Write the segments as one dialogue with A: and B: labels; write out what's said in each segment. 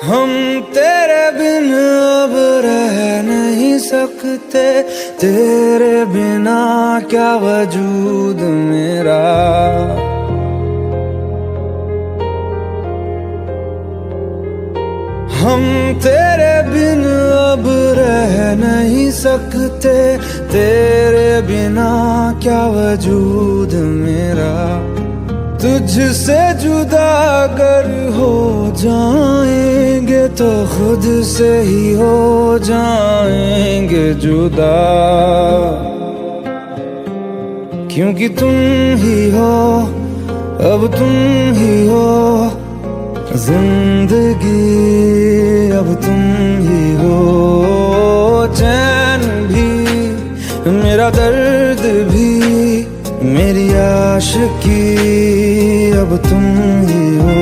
A: हम तेरे बिन अब रह नहीं सकते, तेरे बिना क्या वजूद मेरा। हम तेरे बिन अब रह नहीं सकते, तेरे बिना क्या वजूद मेरा। तुझसे जुदा अगर हो जाएंगे तो खुद से ही हो जाएंगे जुदा, क्योंकि तुम ही हो, अब तुम ही हो जिंदगी, अब तुम ही हो। चैन भी, मेरा दर्द भी, मेरी आशिकी, अब तुम ही हो।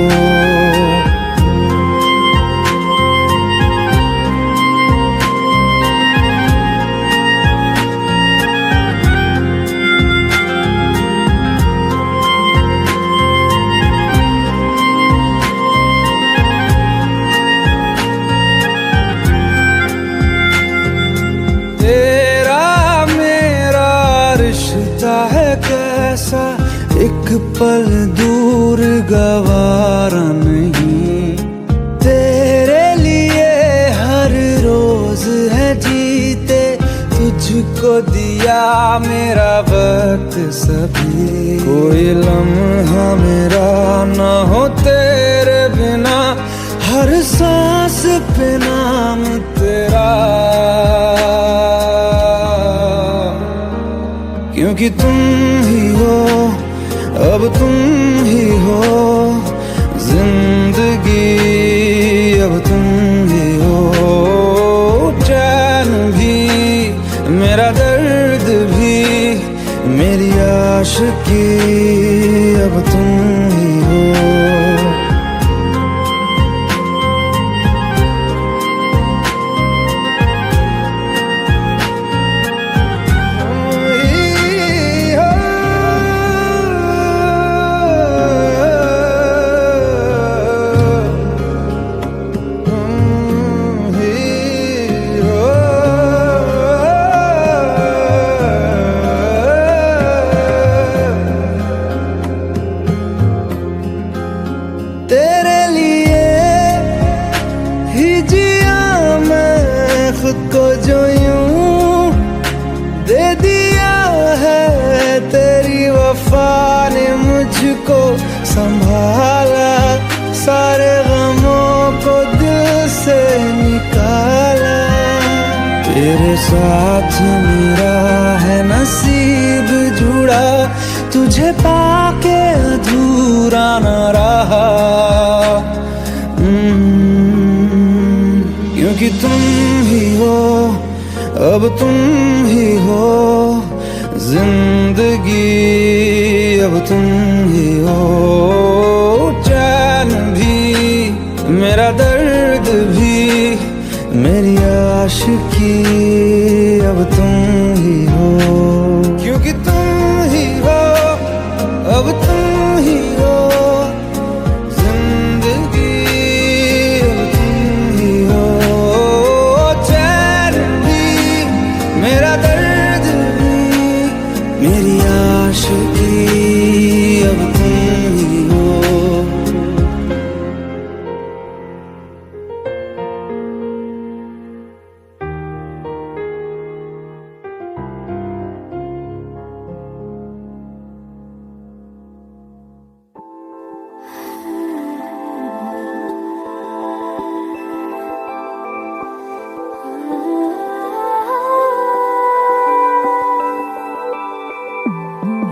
A: है कैसा एक पल दूर गवारा नहीं, तेरे लिए हर रोज है जीते, तुझको दिया मेरा वक्त सभी। कोई लम्हा मेरा ना हो तेरे बिना, हर सांस पे नाम तेरा, क्योंकि तुम ही हो, अब तुम ही हो जिंदगी, अब तुम ही हो। चैन भी, मेरा दर्द भी, मेरी आशिकी, अब तुम ही हो। तेरे लिए ही जिया मैं खुद को, जो यूं दे दिया है तेरी वफा ने मुझको संभाला, सारे गमों को दिल से निकाला। तेरे साथ मेरा है नसीब जुड़ा, तुझे पाके अधूरा न रहा, क्योंकि तुम ही हो, अब तुम ही हो जिंदगी, अब तुम ही हो। चैन भी, मेरा दर्द भी, मेरी आशिकी, अब तुम ही हो, क्योंकि तुम ही हो, अब तुम ही हो जिंदगी, अब तुम ही हो। चैन भी, मेरा दर्द भी, मेरी आशिकी, अब तुम ही हो।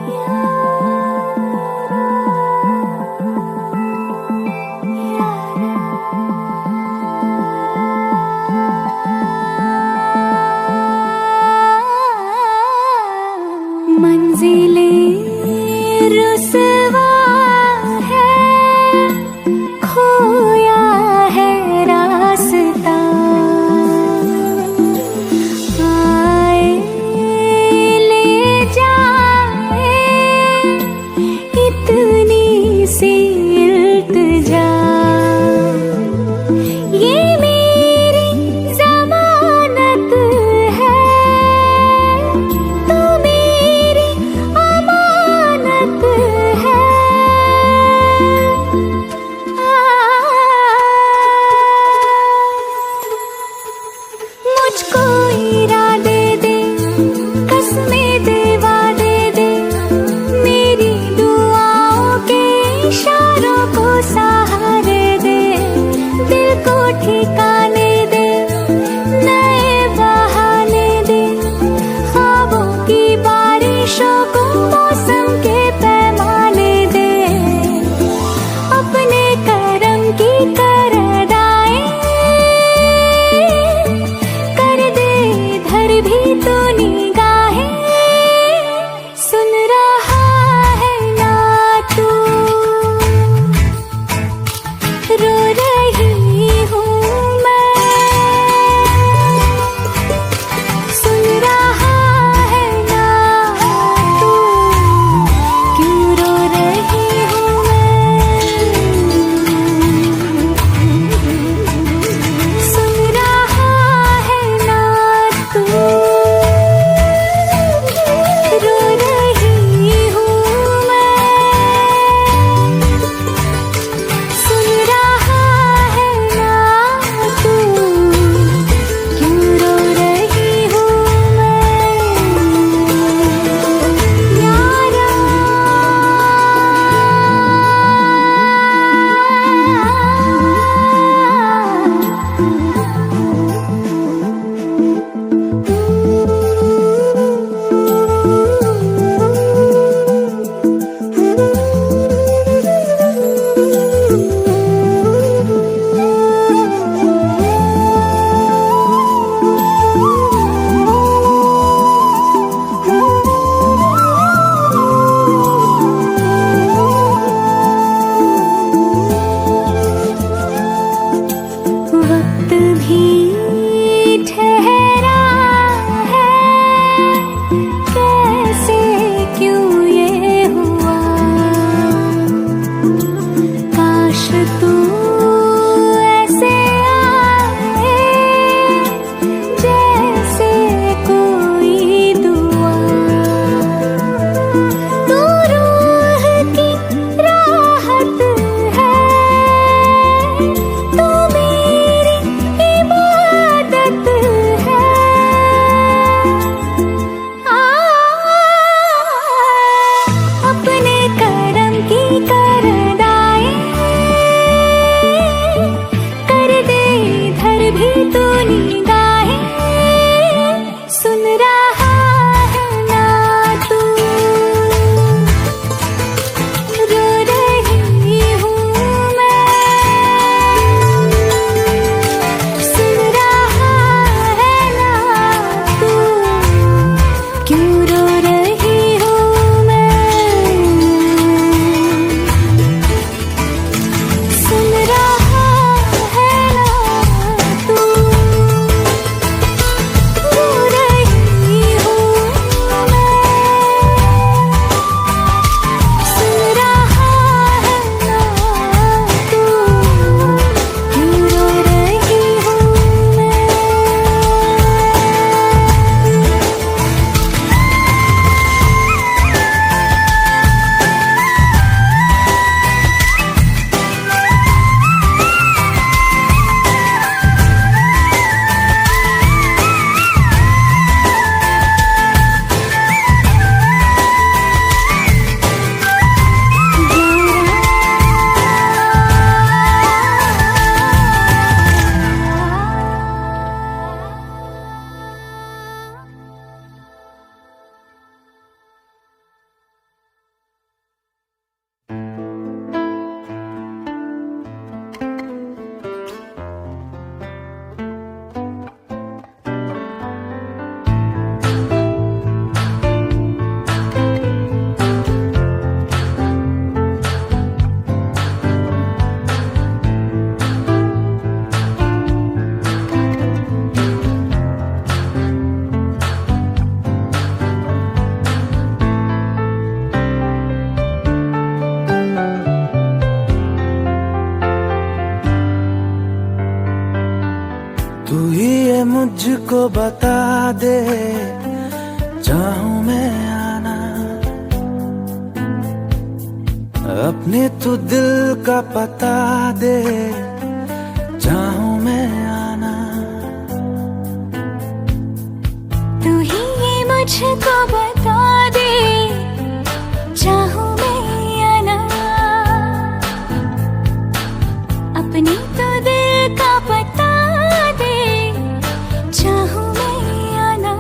B: Yeah.
A: बता दे, चाहूं मैं आना, अपने तू दिल का पता दे, चाहूं मैं आना।
B: तू ही ये मुझको बता दे, चाहूं मैं आना, अपनी तो दिल का पता दे, चाहूं मैं आना।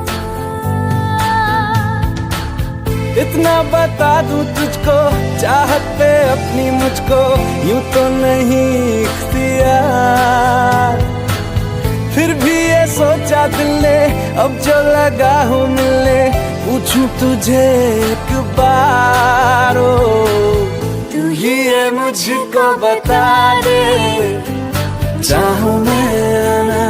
A: इतना बता दूं तुझको, चाहत पे अपनी मुझको यूं तो नहीं इख्तियार, फिर भी ये सोचा दिल ने अब जो लगा हूँ मिलने, पूछूं तुझे एक बार, तू ही ये मुझको बता दे, चाहूं मैं आना,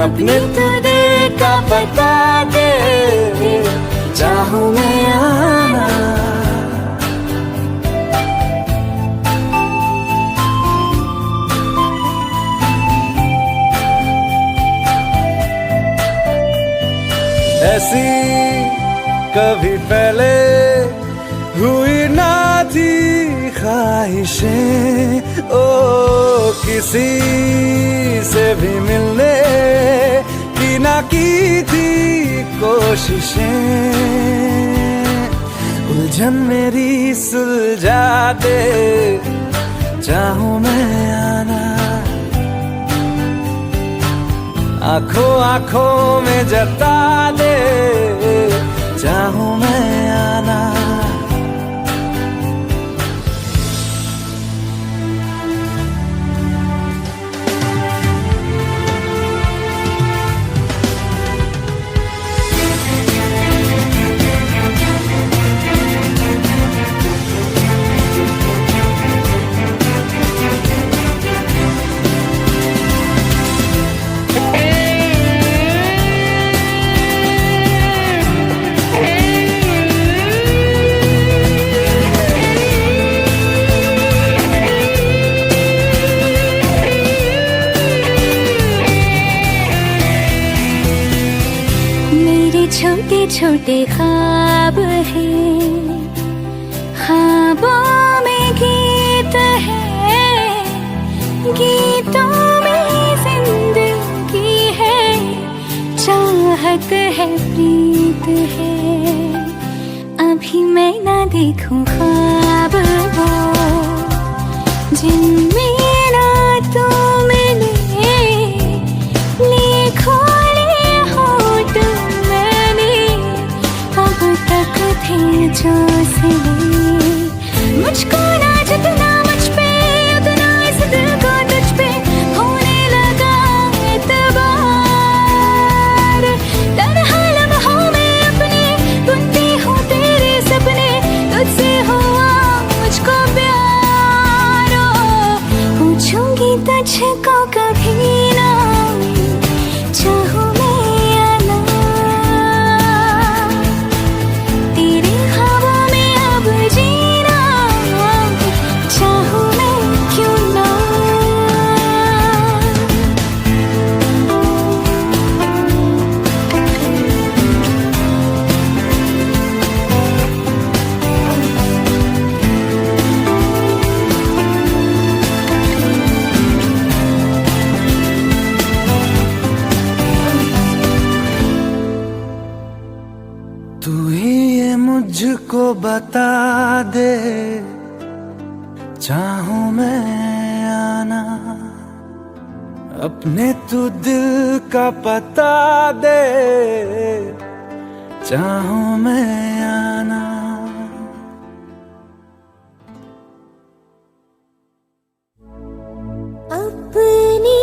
A: अपने तो दिल का बता दे, चाहूं मैं आना। ऐसी कभी पहले हुई ना थी ख्वाहिशें, ओ किसी से भी मिलने की ना की थी कोशिशें, उलझन मेरी सुलझा दे, चाहूं मैं आना, आंखों आंखों में जता दे, चाहूं मैं आना।
B: छोटे छोटे ख्वाब हैं, ख्वाबों में गीत है, गीतों में जिंदगी है, चाहत है, प्रीत है। अभी मैं ना देखूं ख्वाब वो जिनमें ना तू मिले, लिखो जो सिले, मुझको ना जितना मुझ पे उतना इस दिल को तुझ पे होने लगा एतबार। तन्हा लम्हों में अपने बुनती हूँ तेरे सपने, तुझसे हुआ मुझको प्यार, पूछूंगी तुझको कभी ना, चाहूं
A: तू ही ये मुझको बता दे, चाहूं मैं आना, अपने तू दिल का पता दे, चाहूं मैं आना।
B: अपनी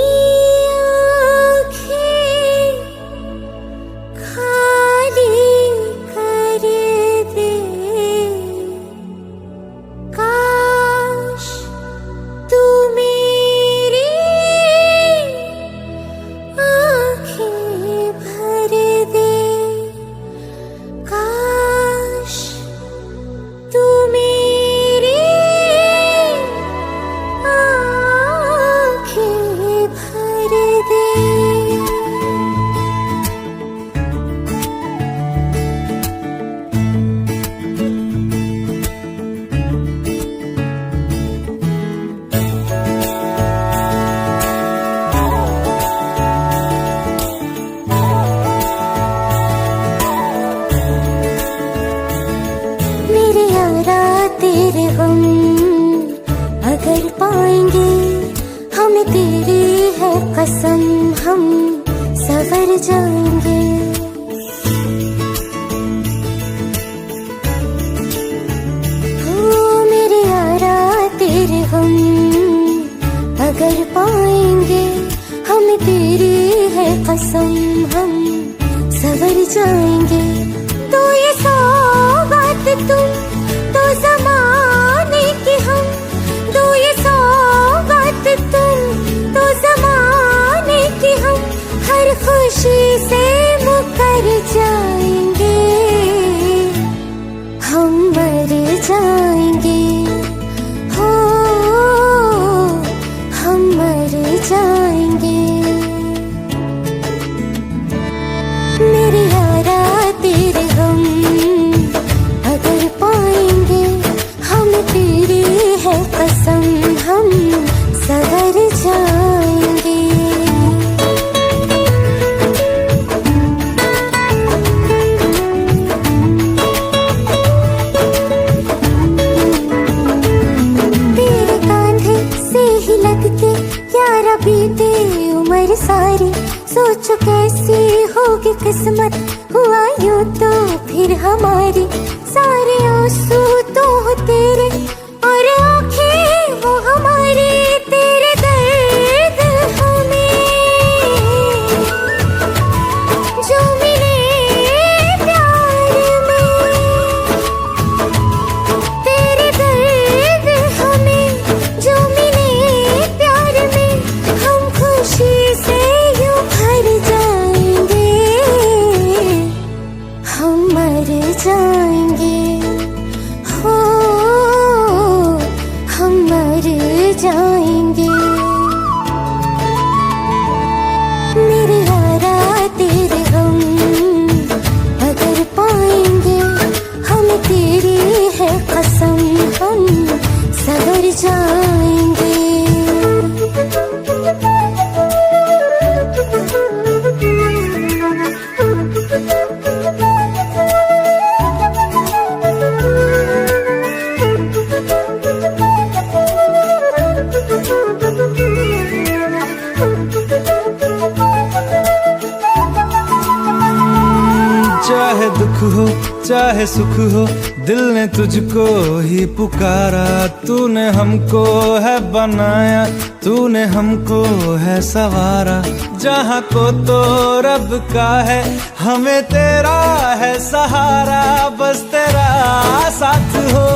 B: जाएंगे। ओ मेरे यारा तेरे हम अगर पाएंगे, हमें तेरी है कसम, हम सवर जाएंगे। तो ये सौगात तुम तो ज़माने की, हम तो ये सौगात तुम तो ज़माने की, हम हर खुशी से मुकर जाएंगे, हम मर जाएंगे, हो हम मर जाएंगे। मेरे यारा तेरे हम अगर पाएंगे, हम तेरी है कसम, हम सवर जाएंगे। तेरे कांधे से ही लगके यारा बीते उम्र सारी, सोचो कैसी होगी किस्मत, हुआ यूं तो फिर हमारी। सारे आंसू तो हो तेरे और आंखें वो हमारी, तेरे दर्द हमें जो मिले प्यार में, तेरे दर्द हमें जो मिले प्यार में, हम खुशी से यूं भर जाएंगे, हम मर जाएंगे, हो हम मर जाएंगे। मेरे यारा तेरे हम अगर पाएंगे, हम तेरी है कसम, हम सवर जाएंगे।
A: चाहे दुख हो चाहे सुख हो, दिल ने तुझको ही पुकारा। तूने हमको है बनाया, तूने हमको है सवारा। जहाँ को तो रब का है, हमें तेरा है सहारा। बस तेरा साथ हो,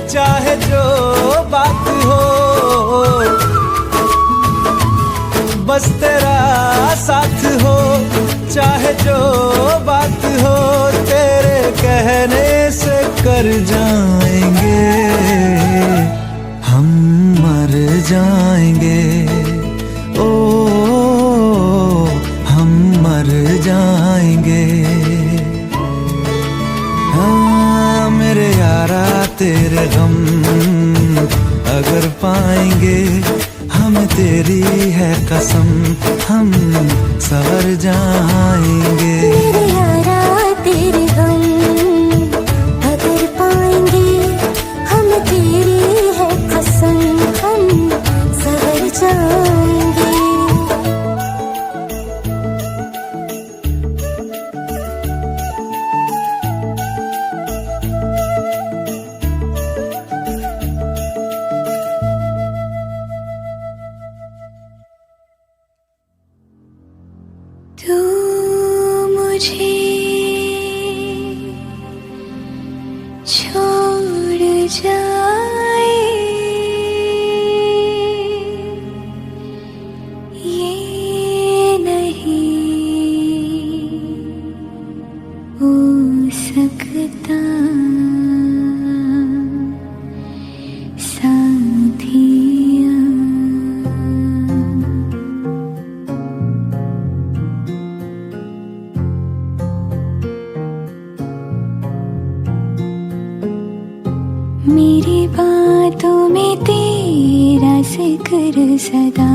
A: चाहे जो बात हो, बस तेरा साथ हो, चाहे जो बात हो। तेरे कहने से कर जाएंगे, हम मर जाएंगे, ओ हम मर जाएंगे। हाँ मेरे यारा तेरे गम अगर पाएंगे, हम तेरी है कसम, हम सवर जाएंगे।
B: मेरे यारा तेरे हम अगर पाएंगे, हम तेरी है कसम, हम सवर जाएंगे। तू मुझे छोड़ जाए, ये नहीं हो सकता साथिया। मेरी बातों में तेरा जिक्र सदा,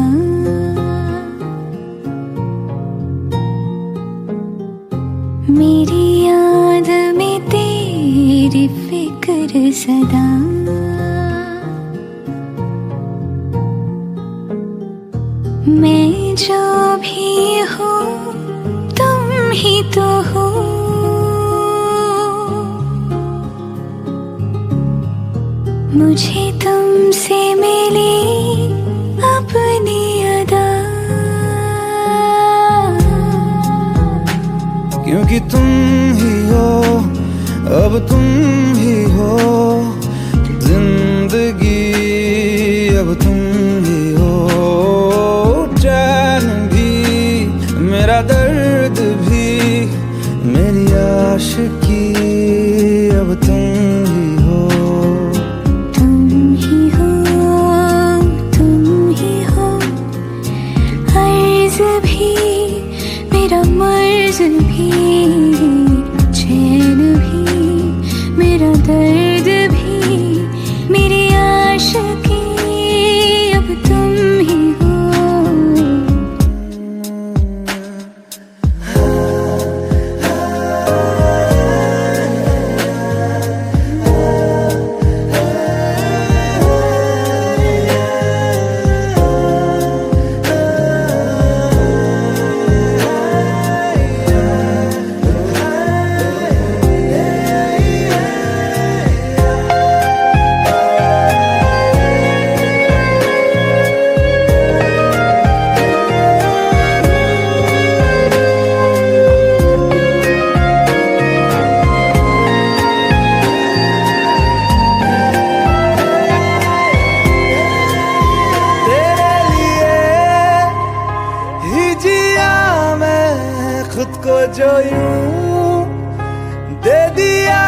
B: मेरी याद में तेरी फिक्र सदा। मैं जो भी हो तुम ही तो हो। मुझे तुमसे मिली अपनी अदा,
A: क्योंकि तुम ही हो, अब तुम ही हो जिंदगी, अब तुम ही हो चैन भी, मेरा दर्द भी, मेरी आशिकी, अब तुम ही हो।
B: तुम ही हो, तुम ही हो, अर्ज भी मेरा मर्ज भी, चैन भी मेरा दर्द भी, मेरी आशिकी, अब तुम ही हो।
A: खुद को जो यूं दे दिया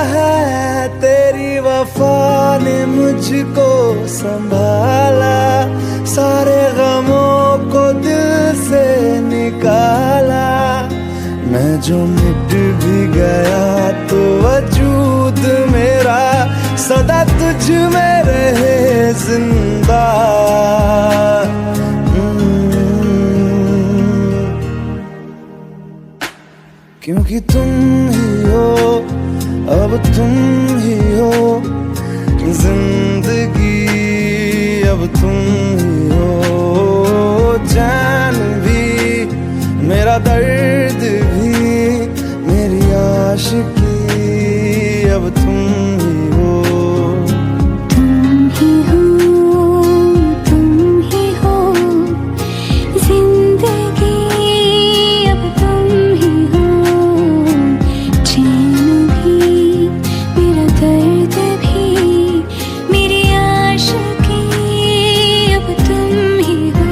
A: है, तेरी वफा ने मुझको संभाला, सारे गमों को दिल से निकाला। मैं जो मिट भी गया तो वजूद मेरा सदा तुझ में रहे जिंदा। क्योंकि तुम ही हो, अब तुम ही हो जिंदगी, अब तुम ही हो चैन भी, मेरा दर्द भी, मेरी आशिकी, अब तुम ही हो।
B: तुम ही हो, तुम ही हो जिंदगी, अब तुम ही हो चैन भी, मेरा दर्द भी, मेरी आशिकी, अब तुम ही हो।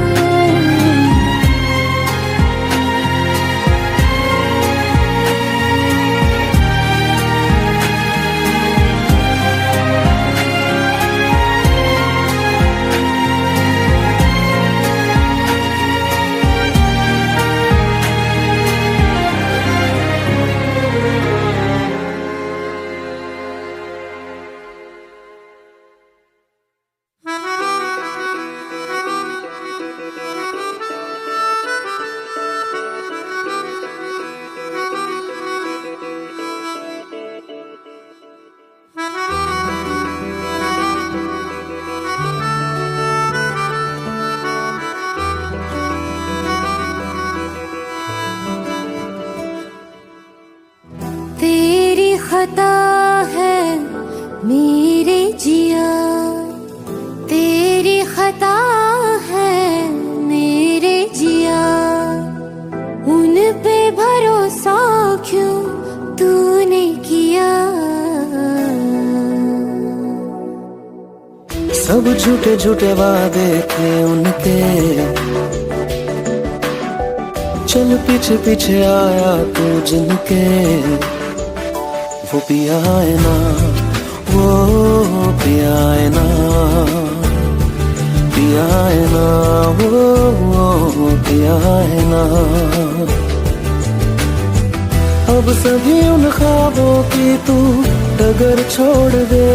B: तेरी खता है मेरे जिया, तेरी खता है मेरे जिया, उन पे भरोसा क्यों तूने किया।
A: सब झूठे झूठे वादे थे उनके, चल पीछे पीछे आया तू जिनके, वो पिया है ना, वो पिया है ना, पिया है ना, वो पिया है ना। अब सभी उन ख्वाबों की तू डगर छोड़ दे,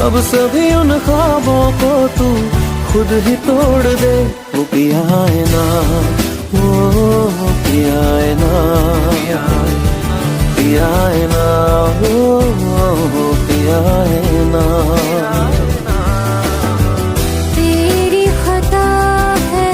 A: अब सभी उन ख्वाबों को तू खुद ही तोड़ दे। वो पिया है ना, वो पिया है ना, पिया है ना, वो पिया है ना।
B: तेरी खता है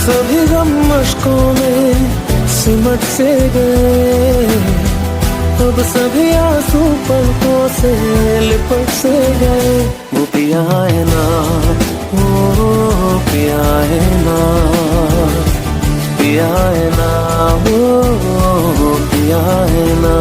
A: सभी गम मुश्कों में सिमट से गए, अब सभी आंसू पलकों से लिपट से गए। वो पिया है ना, वो पिया है ना, पिया है ना, वो पिया है ना।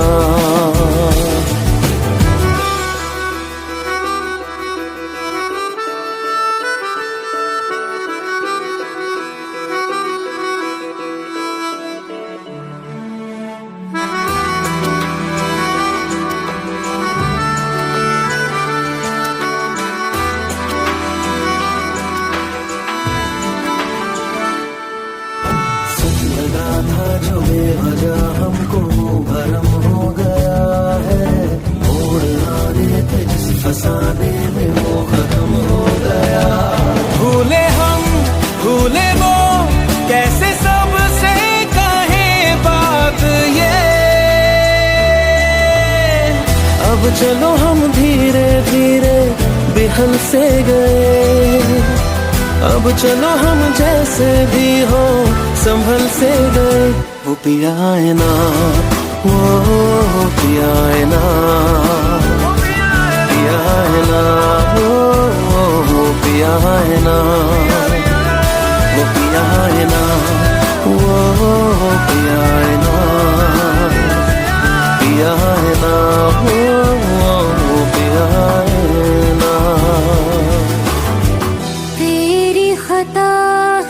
A: जो बेवजह हमको भरम हो गया है, मोड़ आने थे जिस फसाने में वो खत्म हो गया। भूले हम भूले वो, कैसे सबसे कहे बात ये। अब चलो हम धीरे धीरे बिहल से गए, अब चलो हम जैसे भी हो संभल से गए। वो पिया है ना, वो पिया है ना, पिया है ना, वो पिया है ना, वो पिया है ना, वो पिया है ना, पिया है ना, वो पिया है ना।
B: तेरी खता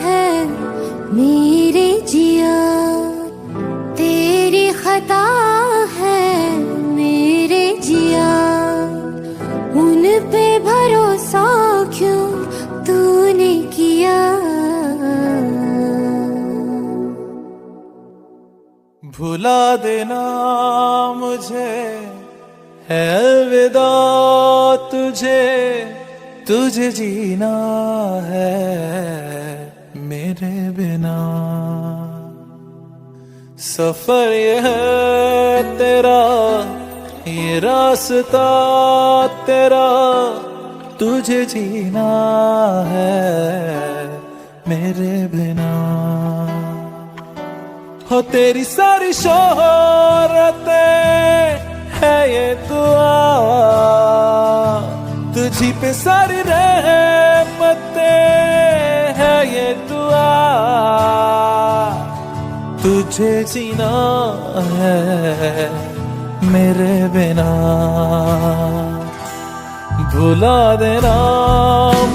B: है मेरे जिया, तेरी खता है मेरे जिया, उन पे भरोसा क्यों तूने किया।
A: भुला देना मुझे है अलविदा तुझे, तुझे जीना है मेरे बिना। सफर ये है तेरा, ये रास्ता तेरा, तुझे जीना है मेरे बिना। हो तेरी सारी शोहरतें है ये दुआ, तुझी पे सारी रहमतें है ये दुआ, तुझे जीना है मेरे बिना। भुला देना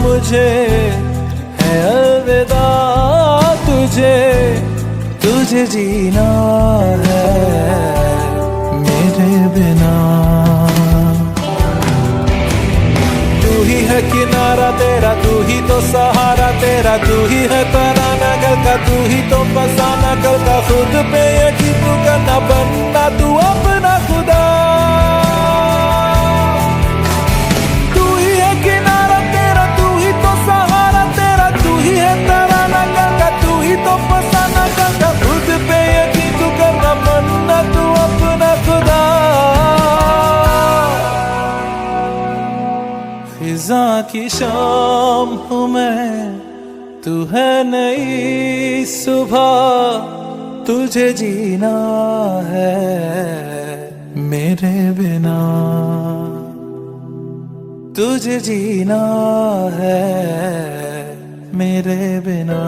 A: मुझे है अलविदा तुझे, तुझे जीना है मेरे बिना। तू ही है किनारा तेरा, तू ही तो सहारा तेरा, तू ही है तराना गल का, तू ही तो फसाना गल का। खुद पे यकीन तू करना, बनना तू अपना खुदा। तू ही है किनारा तेरा, तू ही तो सहारा तेरा, तू ही है तराना गल का, तू ही तो फसाना गल का। खुद पे यकीन तू करना, बनना तू अपना खुदा। फिजा की शाम हूँ मैं, तू है नई सुबह, तुझे जीना है मेरे बिना, तुझे जीना है मेरे बिना।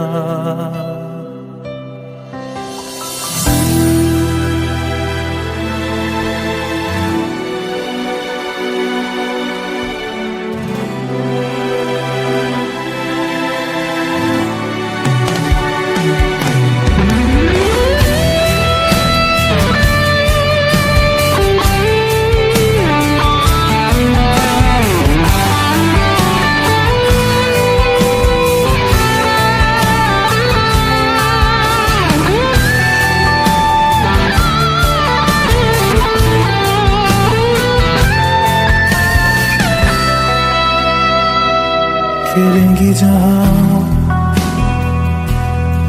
A: खेलेंगी जहाँ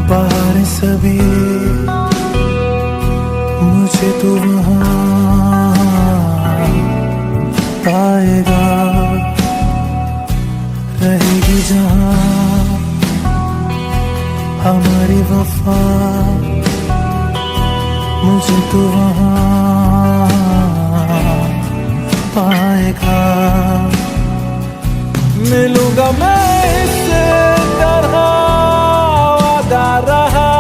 A: बाहर सभी, मुझे तो वहाँ पाएगा। रहेगी जहाँ हमारी वफा मुझे तो वहाँ पाएगा। मिलूंगा मैं इस तरह वादा रहा,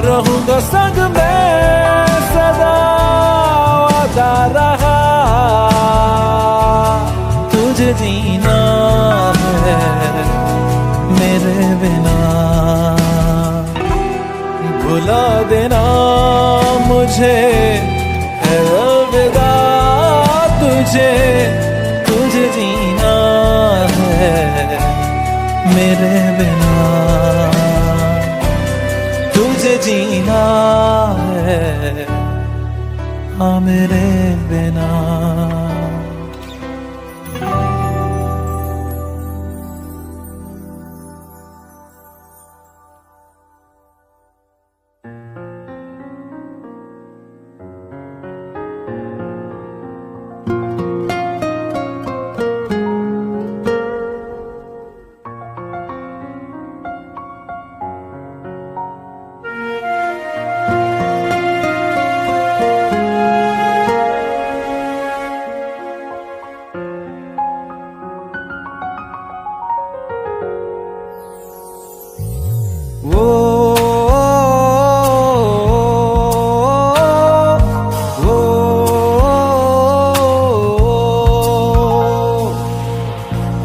A: रहूंगा संग में सदा वादा रहा। तुझे जीना है मेरे बिना, भुला देना मुझे है अलविदा। तुझे जीना है मेरे बिना, तुझे जीना है हाँ मेरे बिना।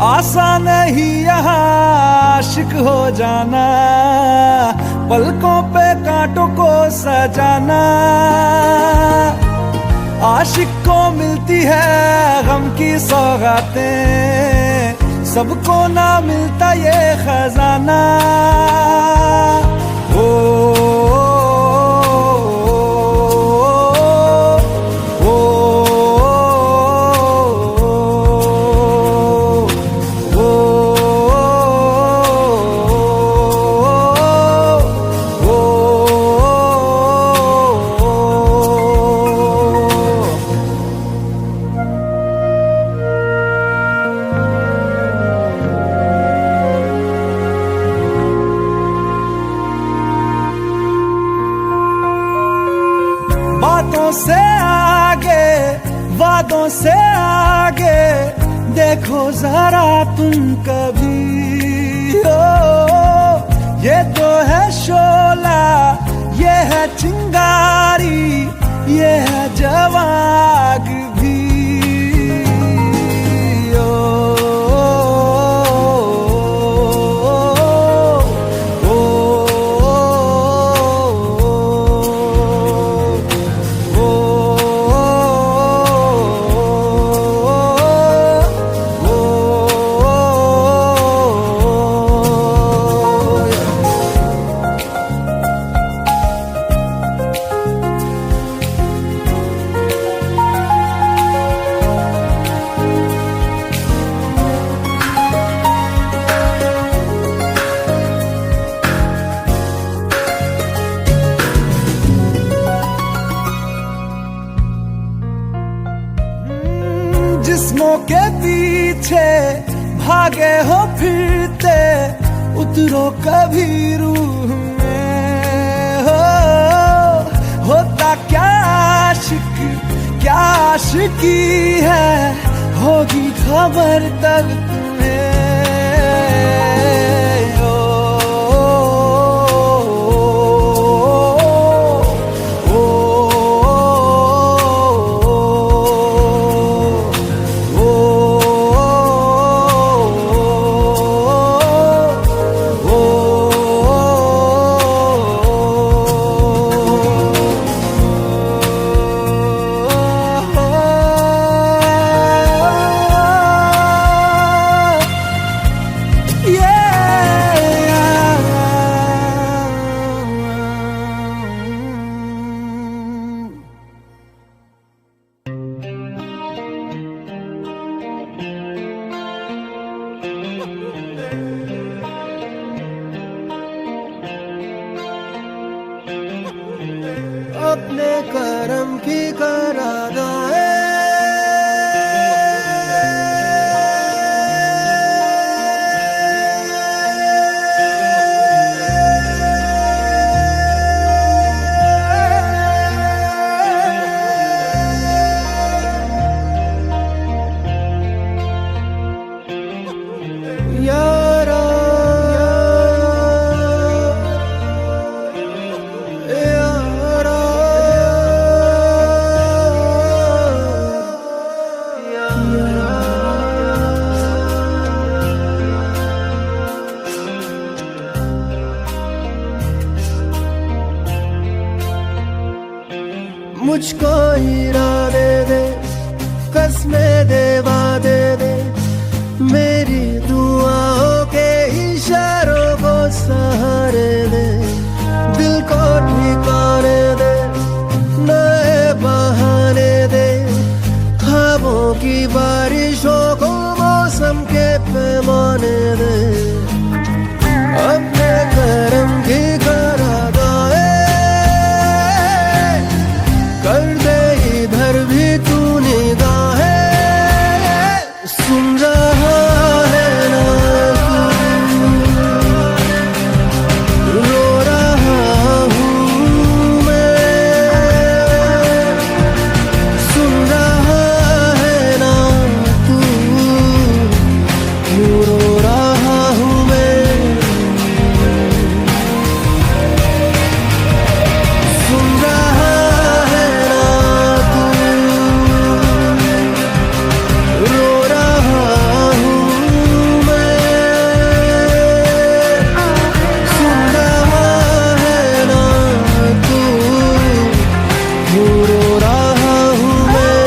A: आसान नहीं यहाँ आशिक हो जाना, पलकों पे कांटों को सजाना। आशिक को मिलती है गम की सौगातें, सबको ना मिलता ये खजाना। बातों से आगे, वादों से आगे, देखो जरा तुम कभी हो। ये तो है शोला, ये है चिंगारी, ये है जवाग भी। जिस्मों के पीछे भागे हो फिरते, उतरो कभी रूह में हो। होता क्या आशिक, क्या आशिकी है, होगी खबर तब तुम्हें। की बारिशों को मौसम के पैमाने दे, अपने करम की करादाए कर दे इधर भी तू निगाहें। सुन रहा है ना तू, रो रहा हूँ मैं। सुन रहा है ना तू, क्यों रो रहा हूँ मैं। सुन रहा है ना तू, रो रहा हूँ मैं। सुन रहा है ना तू, क्यों रो रहा हूँ मैं।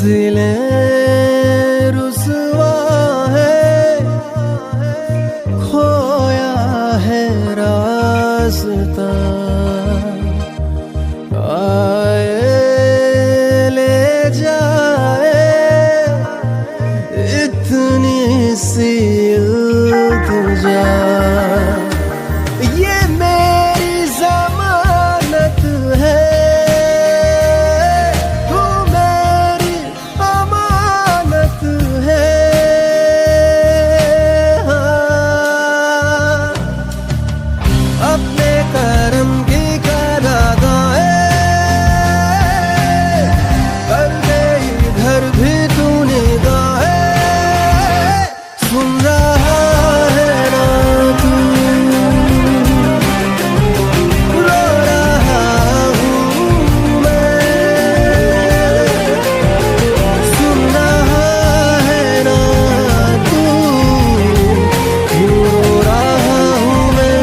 A: मंजिलें रुसवा है, खोया है रास्ता। आए ले जाए इतनी सी इल्तिजा, ये मेरी जमानत है, तू मेरी अमानत है। हाँ, अपने करम की करादाए कर दे इधर भी तू निगाहें। सुन रहा है ना तू, रो रहा हूँ मैं। सुन रहा है ना तू, क्यों रो रहा हूँ मैं।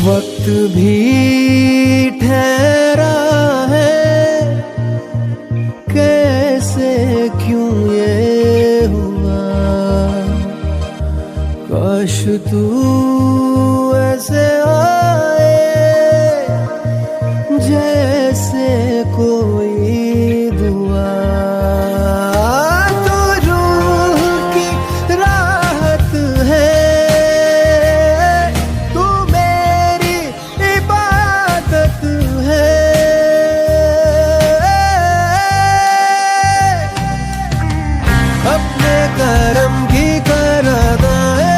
A: वक्त भी ठहरा है, कैसे क्यों ये हुआ। काश तू ऐसे आए जैसे कोई दुआ। तो रूह की राहत है, तू मेरी इबादत है। अपने करम की करादाए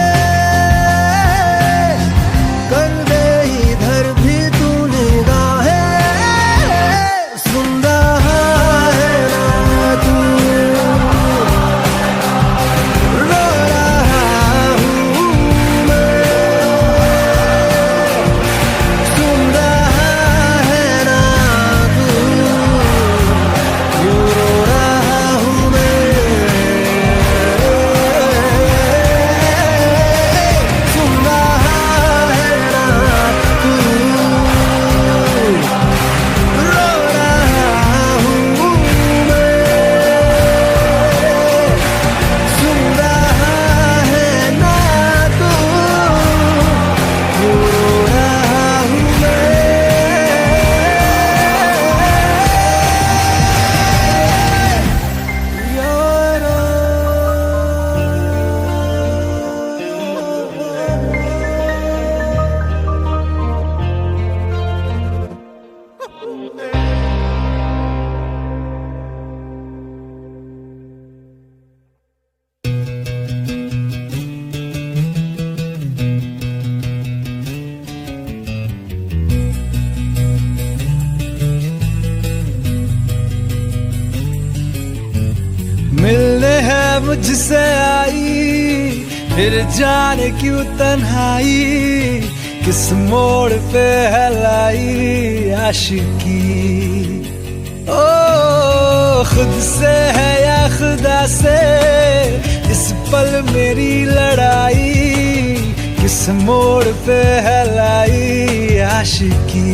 A: मुझसे आई, फिर जाने क्यों तन्हाई, किस मोड़ पे है लाई आशिकी। ओ खुद से है या खुदा से, इस पल मेरी लड़ाई, किस मोड़ पे है लाई आशिकी।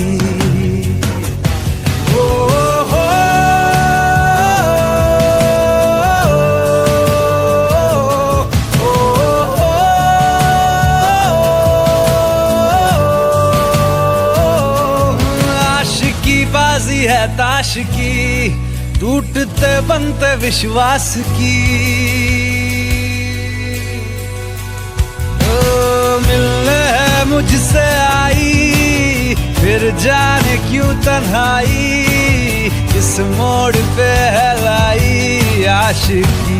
A: ओ हो आशिकी बाजी है ताश की, टूटते बनते विश्वास की। मिलने है मुझसे आई, फिर जाने क्यों तन्हाई, किस मोड़ पे है लाई आशिकी।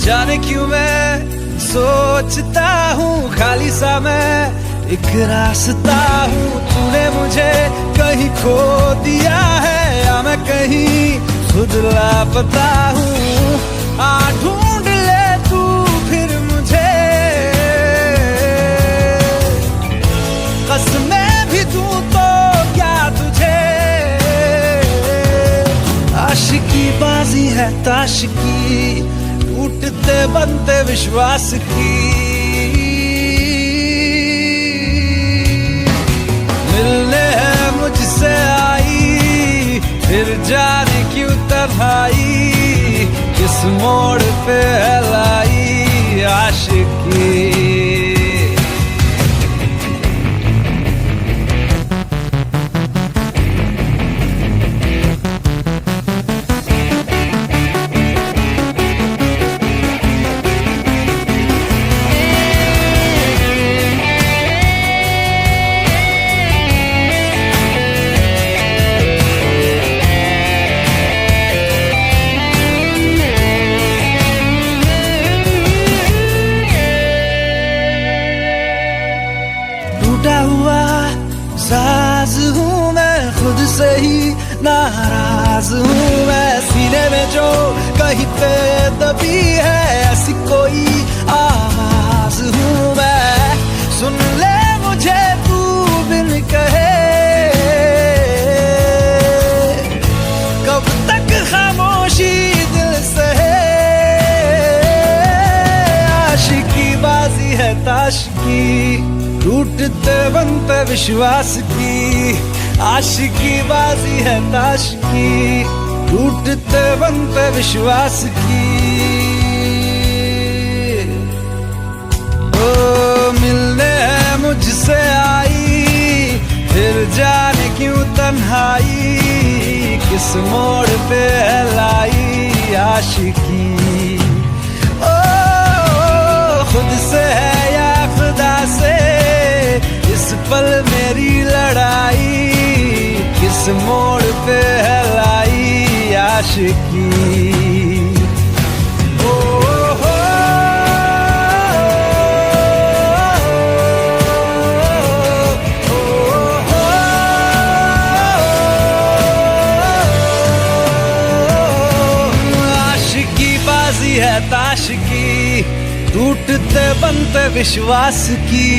A: जाने क्यों मैं सोचता हूँ खाली सा मैं एक रास्ता हूँ, तूने मुझे कहीं खो दिया है या मैं कहीं खुद लापता हूँ। आ ढूंढ ले तू फिर मुझे, कसमें भी दूं तो क्या तुझे। आशिकी बाजी है ताश की, टूटते बनते विश्वास की। मिलने है मुझसे आई, फिर जाने क्यों तन्हाई, किस मोड़ पे है लाई आशिकी। टूटा हुआ साज हूँ मैं, खुद से ही नाराज हूँ मैं। सीने में जो कहीं पे दबी है ऐसी कोई आवाज हूँ मैं। सुन ले मुझे तू बिन कहे, कब तक खामोशी दिल सहे। आशिकी बाजी है ताश की, टूटते बनते विश्वास की। आशिकी बाजी है ताश की, टूटते बनते विश्वास की। ओ मिलने है मुझसे आई, फिर जाने क्यों तन्हाई, किस मोड़ पे है लाई आशिकी। ओ खुद से है या खुदा से, इस पल मेरी लड़ाई, किस मोड़ पे है लाई आशिकी। ओ हो आशिकी बाजी है ताश की, टूटते बनते विश्वास की।